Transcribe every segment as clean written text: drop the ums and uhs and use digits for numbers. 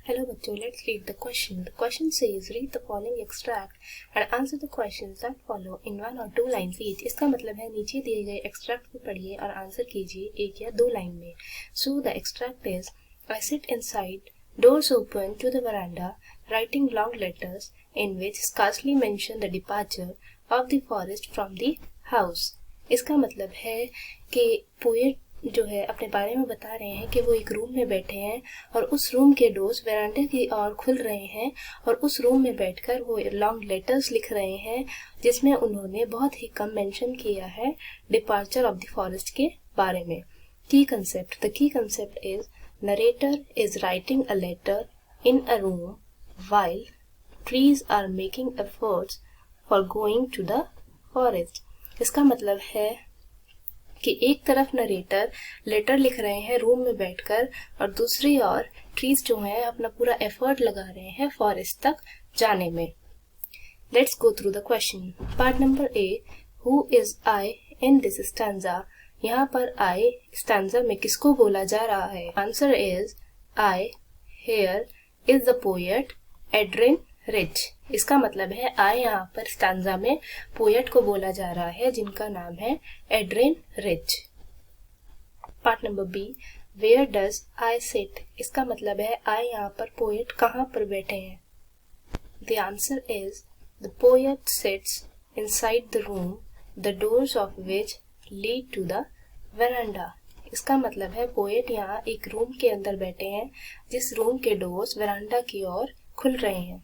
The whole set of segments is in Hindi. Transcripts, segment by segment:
Hello बच्चों, let's read the question. The question says read the following extract and answer the questions that follow in 1 or 2 lines each. इसका मतलब है नीचे दिए गए extract को पढ़िए और आंसर कीजिए 1 या 2 लाइन में. So the extract is I sit inside, doors open to the veranda, writing long letters in which scarcely mention the departure of the forest from the house. इसका मतलब है कि पोएट जो है अपने बारे में बता रहे हैं कि वो एक रूम में बैठे हैं और उस रूम के डोर्स वेरांडे की ओर खुल रहे हैं और उस रूम में बैठकर वो लॉन्ग लेटर्स लिख रहे हैं जिसमें उन्होंने बहुत ही कम मेंशन किया है डिपार्चर ऑफ द फॉरेस्ट के बारे में. Key concept. The key concept is narrator is writing a letter in a room while trees are making efforts for going to the forest. इसका मतलब है कि एक तरफ नरेटर लेटर लिख रहे हैं रूम में बैठकर और दूसरी ओर ट्रीज जो हैं अपना पूरा एफर्ट लगा रहे हैं फॉरेस्ट तक जाने में. Let's go through the question. Part number A, who is I in this stanza. यहाँ पर आई स्टैंजा में किसको बोला जा रहा है? Answer is I here is the poet Adrian rich. इसका मतलब है आई यहाँ पर स्टैंजा में पोएट को बोला जा रहा है जिनका नाम है Adrienne Rich. Part number B, where does I sit. इसका मतलब है आई यहाँ पर पोएट कहाँ पर बैठे हैं? The answer is the poet sits inside the room the doors of which lead to the veranda. इसका मतलब है पोएट यहाँ एक रूम के अंदर बैठे हैं जिस रूम के डोर्स वेरांडा की ओर खुल रहे हैं.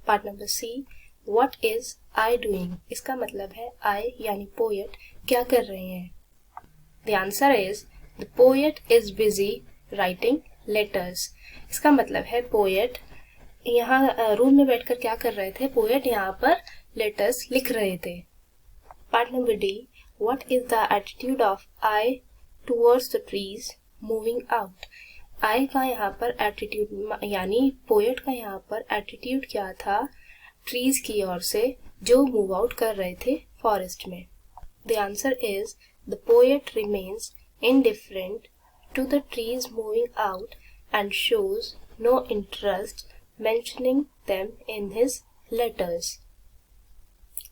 Part number C, what is I doing. इसका मतलब है आई यानी पोएट क्या कर रहे हैं? The answer is the poet is busy writing letters. इसका मतलब है पोएट यहाँ रूम में बैठकर क्या कर रहे थे? पोएट यहाँ पर लेटर्स लिख रहे थे. Part number D, what is the attitude of I towards the trees moving out. I का यहाँ पर एटीट्यूड यानी पोएट का यहाँ पर एटीट्यूड क्या था ट्रीज की ओर से जो मूव आउट कर रहे थे फॉरेस्ट में? The answer is the poet remains indifferent to the trees moving out and shows no interest mentioning them in his letters.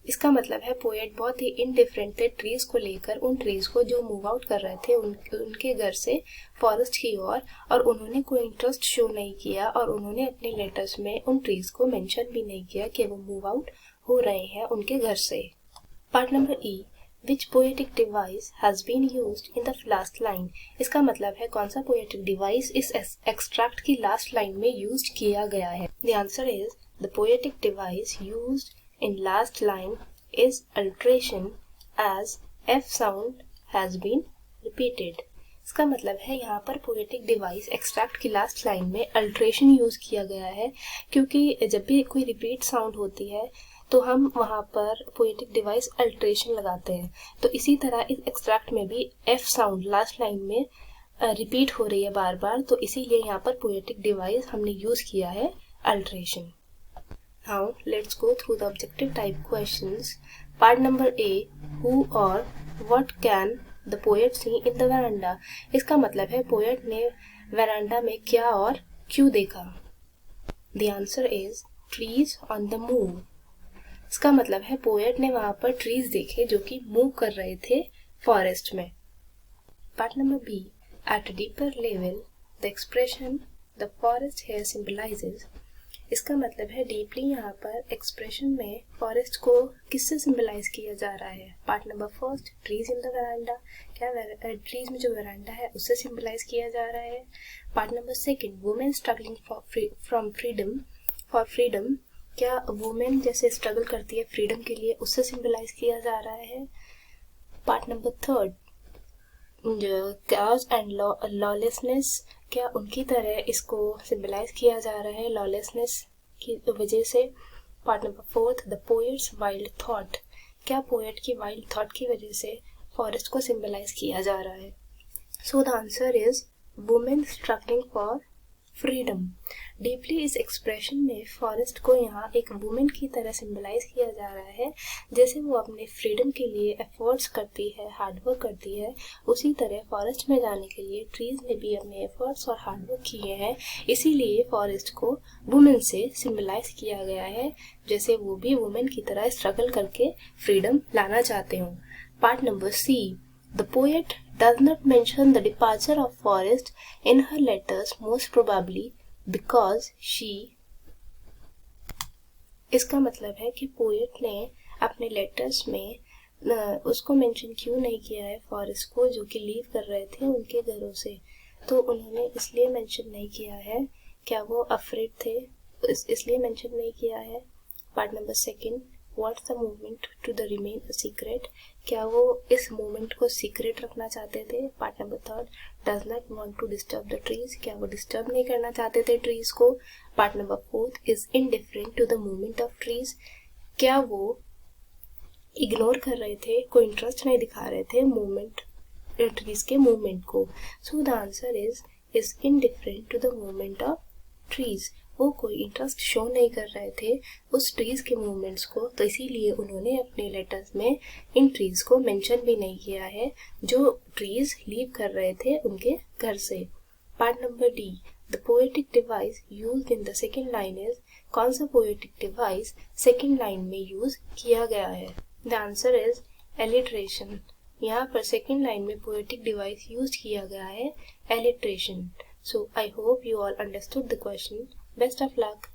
इसका मतलब है पोएट बहुत ही इनडिफरेंट थे ट्रीज को लेकर, उन ट्रीज को जो मूव आउट कर रहे थे उनके घर से फॉरेस्ट की ओर, और उन्होंने कोई इंटरेस्ट शो नहीं किया और उन्होंने अपने लेटर्स में उन ट्रीज को मेंशन भी नहीं किया कि वो मूव आउट हो रहे हैं उनके घर से. Part number E, which poetic device has been used in the last line. इसका मतलब है कौन सा पोएटिक डिवाइस इस एक्सट्रैक्ट की लास्ट लाइन में यूज किया गया है? The answer is the poetic device used in last line is alteration as F sound has been repeated. इसका मतलब है यहाँ पर पोएटिक डिवाइस एक्सट्रैक्ट की लास्ट लाइन में अल्ट्रेशन यूज किया गया है क्योंकि जब भी कोई रिपीट साउंड होती है तो हम वहाँ पर पोएटिक डिवाइस अल्ट्रेशन लगाते हैं. तो इसी तरह इस एक्सट्रैक्ट में भी F साउंड लास्ट लाइन में रिपीट हो रही है बार बार, तो इसीलिए यहाँ पर पोएटिक डिवाइस हमने यूज किया है alteration. Now let's go through the objective type questions. Part number A, who or what can the poet see in the veranda. इसका मतलब है पोएट ने वेरांडा में क्या और क्यों देखा? The answer is trees on the move. इसका मतलब है पोएट ने वहाँ पर ट्रीज देखे जो कि मूव कर रहे थे फॉरेस्ट में. Part number B, at a deeper level the expression the forest here symbolizes. इसका मतलब है डीपली यहाँ पर एक्सप्रेशन में फॉरेस्ट को किससे सिंबलाइज किया जा रहा है? Part number first, trees in the veranda. क्या ट्रीज में जो वेरांडा है उससे सिंबलाइज किया जा रहा है? Part number second, women struggling from freedom for freedom. क्या वुमेन जैसे स्ट्रगल करती है फ्रीडम के लिए उससे सिंबलाइज किया जा रहा है? Part number third, chaos and lawlessness. क्या उनकी तरह इसको सिंबलाइज किया जा रहा है लॉलेसनेस की वजह से? Part number fourth, the poets wild thought. क्या पोएट की वाइल्ड थॉट की वजह से फॉरेस्ट को सिंबलाइज किया जा रहा है? So the answer is women struggling for freedom. Deeply इस एक्सप्रेशन में फॉरेस्ट को यहाँ एक वुमेन की तरह सिंबलाइज किया जा रहा है। जैसे वो अपने फ्रीडम के लिए एफर्ट्स करती है, हार्डवर्क करती है, उसी तरह फॉरेस्ट में जाने के लिए ट्रीज ने भी अपने एफर्ट्स और हार्डवर्क किए हैं। इसीलिए फॉरेस्ट को वुमेन से सिंबलाइज किया गया है, जैसे वो भी वुमेन की तरह स्ट्रगल करके फ्रीडम लाना चाहते हो। Part number C. The poet does not mention the departure of Forest in her letters, most probably because she। इसका मतलब है कि पोएट ने अपने लेटर्स में उसको मेंशन क्यों नहीं किया है फॉरेस्ट को, जो कि लीव कर रहे थे उनके घरों से। तो उन्होंने इसलिए मेंशन नहीं किया है, क्या वो अफ्रेड थे इसलिए मेंशन नहीं किया है। Part number second. What's the movement to the remain a secret? क्या वो इस मोमेंट को सीक्रेट रखना चाहते थे। Part number third. Does not want to disturb the trees। क्या वो डिस्टर्ब नहीं करना चाहते थे ट्रीज को। Part number fourth. Is indifferent to the movement of trees। क्या वो इग्नोर कर रहे थे, कोई इंटरेस्ट नहीं दिखा रहे थे मूवमेंट, ट्रीज के मूवमेंट को। So the answer is indifferent to the movement of trees। वो कोई इंटरेस्ट शो नहीं कर रहे थे उस ट्रीज के मूवमेंट्स को, तो इसीलिए उन्होंने अपने लेटर्स में इन ट्रीज को मेंशन भी नहीं किया है जो ट्रीज लीव कर रहे थे उनके घर से। Part number D. The poetic device used in the second line is. कौन सा पोएटिक डिवाइस सेकेंड लाइन में यूज किया गया है। The answer is alliteration. यहाँ पर सेकेंड लाइन में पोएटिक डिवाइस यूज किया गया है alliteration. So I hope you all understood the question. Best of luck.